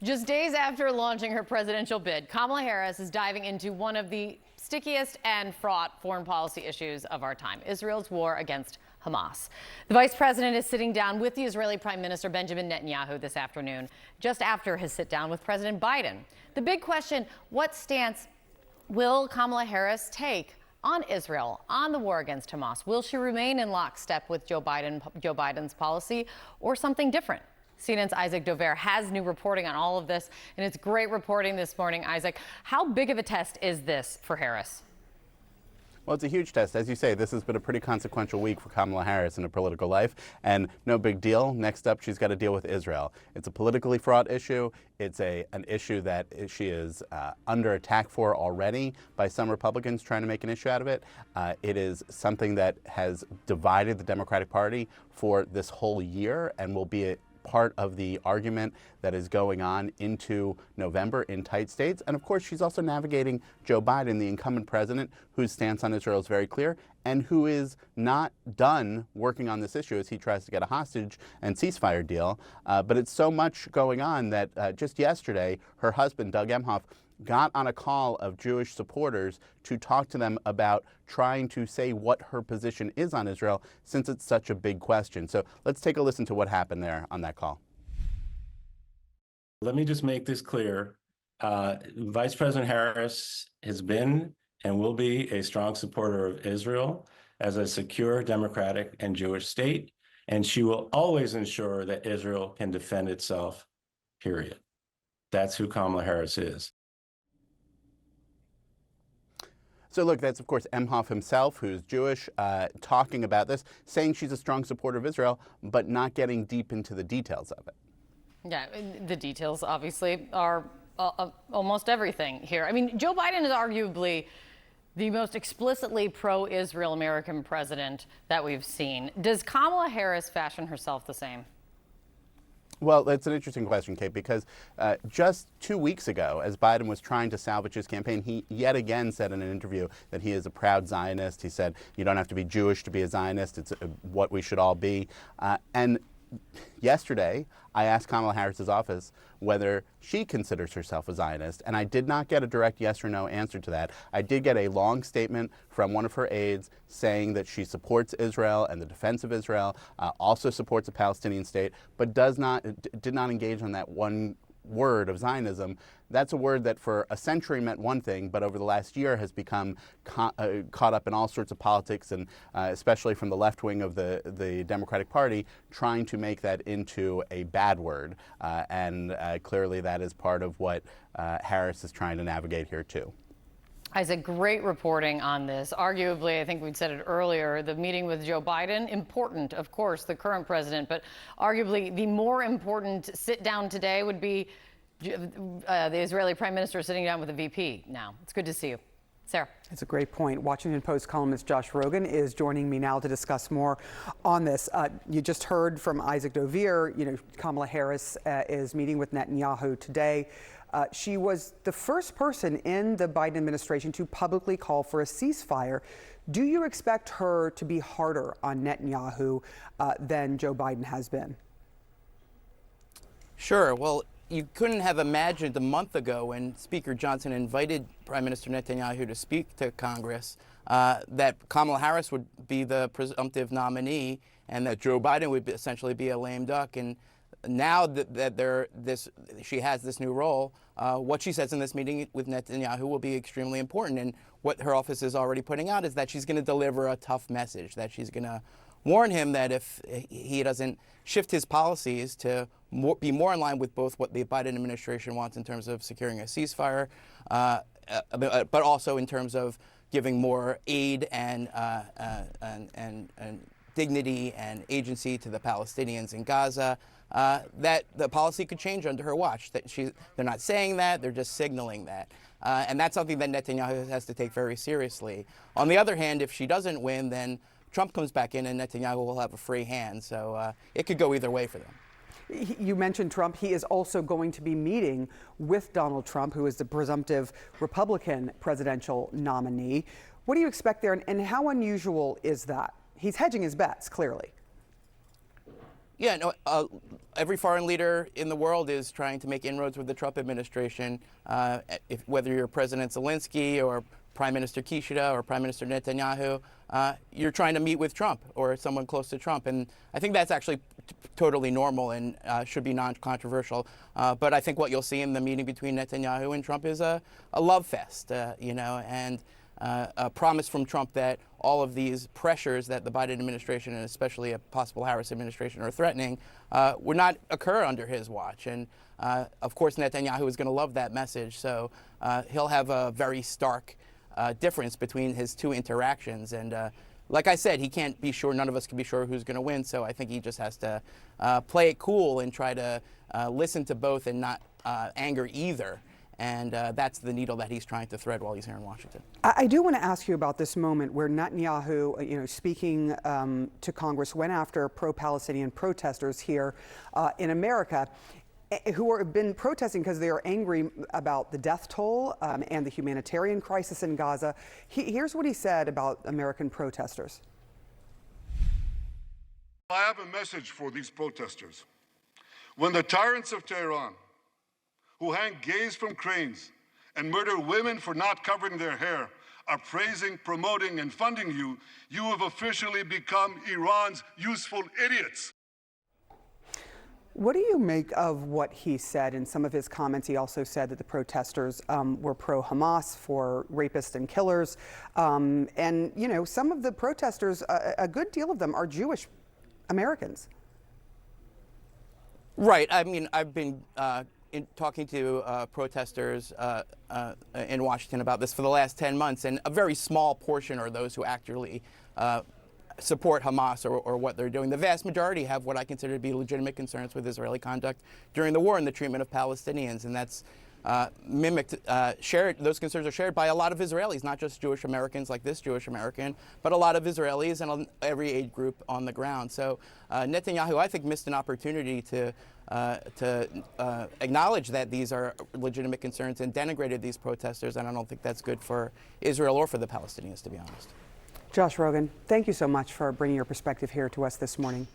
Just days after launching her presidential bid, Kamala Harris is diving into one of the stickiest and fraught foreign policy issues of our time, Israel's war against Hamas. The vice president is sitting down with the Israeli Prime Minister Benjamin Netanyahu this afternoon, just after his sit down with President Biden. The big question, what stance will Kamala Harris take on Israel, on the war against Hamas? Will she remain in lockstep with Joe Biden's policy, or something different? CNN's Isaac Dover has new reporting on all of this, and it's great reporting this morning. Isaac, how big of a test is this for Harris? Well, it's a huge test. As you say, this has been a pretty consequential week for Kamala Harris in her political life, and no big deal. Next up, she's got to deal with Israel. It's a politically fraught issue. It's an issue that she is under attack for already by some Republicans trying to make an issue out of it. It is something that has divided the Democratic Party for this whole year and will be a part of the argument that is going on into November in tight states. And of course, she's also navigating Joe Biden, the incumbent president, whose stance on Israel is very clear and who is not done working on this issue as he tries to get a hostage and ceasefire deal. But it's so much going on that just yesterday, her husband, Doug Emhoff, got on a call of Jewish supporters to talk to them about trying to say what her position is on Israel, since it's such a big question. So let's take a listen to what happened there on that call. Let me just make this clear. Vice President Harris has been and will be a strong supporter of Israel as a secure, democratic, and Jewish state, and she will always ensure that Israel can defend itself, period. That's who Kamala Harris is. So look, that's of course Emhoff himself, who's Jewish, talking about this, saying she's a strong supporter of Israel, but not getting deep into the details of it. Yeah, the details obviously are almost everything here. I mean, Joe Biden is arguably the most explicitly pro-Israel American president that we've seen. Does Kamala Harris fashion herself the same? Well, that's an interesting question, Kate, because just 2 weeks ago, as Biden was trying to salvage his campaign, he yet again said in an interview that he is a proud Zionist. He said, you don't have to be Jewish to be a Zionist. It's what we should all be. And yesterday, I asked Kamala Harris's office whether she considers herself a Zionist, and I did not get a direct yes or no answer to that. I did get a long statement from one of her aides saying that she supports Israel and the defense of Israel, also supports a Palestinian state, but did not engage on that one word of Zionism. That's a word that for a century meant one thing, but over the last year has become caught up in all sorts of politics, and especially from the left wing of the Democratic Party, trying to make that into a bad word. And clearly that is part of what Harris is trying to navigate here too. Isaac, great reporting on this. Arguably, I think we'd said it earlier, the meeting with Joe Biden, important, of course, the current president, but arguably the more important sit down today would be the Israeli Prime Minister sitting down with the VP now. It's good to see you. Sarah. It's a great point. Washington Post columnist Josh Rogin is joining me now to discuss more on this. You just heard from Isaac Dover, Kamala Harris is meeting with Netanyahu today. She was the first person in the Biden administration to publicly call for a ceasefire. Do you expect her to be harder on Netanyahu than Joe Biden has been? Sure. Well, you couldn't have imagined a month ago when Speaker Johnson invited Prime Minister Netanyahu to speak to Congress that Kamala Harris would be the presumptive nominee and that Joe Biden would essentially be a lame duck. And now that she has this new role, what she says in this meeting with Netanyahu will be extremely important. And what her office is already putting out is that she's going to deliver a tough message, that she's going to warn him that if he doesn't shift his policies to be more in line with both what the Biden administration wants in terms of securing a ceasefire, but also in terms of giving more aid and dignity and agency to the Palestinians in Gaza, that the policy could change under her watch. That they're not saying that, they're just signaling that. And that's something that Netanyahu has to take very seriously. On the other hand, if she doesn't win, then Trump comes back in and Netanyahu will have a free hand. So it could go either way for them. You mentioned Trump. He is also going to be meeting with Donald Trump, who is the presumptive Republican presidential nominee. What do you expect there, and how unusual is that? He's hedging his bets, clearly. Yeah, no, every foreign leader in the world is trying to make inroads with the Trump administration. Whether you're President Zelensky or Prime Minister Kishida or Prime Minister Netanyahu, you're trying to meet with Trump or someone close to Trump. And I think that's actually totally normal and should be non-controversial. But I think what you'll see in the meeting between Netanyahu and Trump is a love fest, and a promise from Trump that all of these pressures that the Biden administration and especially a possible Harris administration are threatening would not occur under his watch. And of course, Netanyahu is going to love that message. So he'll have a very stark difference between his two interactions. And like I said, he can't be sure, none of us can be sure who's going to win. So I think he just has to play it cool and try to listen to both and not anger either. And that's the needle that he's trying to thread while he's here in Washington. I do want to ask you about this moment where Netanyahu, speaking to Congress, went after pro-Palestinian protesters here in America who have been protesting because they are angry about the death toll and the humanitarian crisis in Gaza. Here's what he said about American protesters. I have a message for these protesters. When the tyrants of Tehran, who hang gays from cranes and murder women for not covering their hair, are praising, promoting, and funding you, you have officially become Iran's useful idiots. What do you make of what he said in some of his comments? He also said that the protesters were pro-Hamas, for rapists and killers. And, some of the protesters, a good deal of them are Jewish Americans. Right. I mean, I've been talking to protesters in Washington about this for the last 10 months, and a very small portion are those who actually support Hamas or what they're doing. The vast majority have what I consider to be legitimate concerns with Israeli conduct during the war and the treatment of Palestinians, and that's shared. Those concerns are shared by a lot of Israelis, not just Jewish Americans like this Jewish American, but a lot of Israelis and every age group on the ground. So Netanyahu, I think, missed an opportunity to acknowledge that these are legitimate concerns and denigrated these protesters, and I don't think that's good for Israel or for the Palestinians, to be honest. Josh Rogin, thank you so much for bringing your perspective here to us this morning.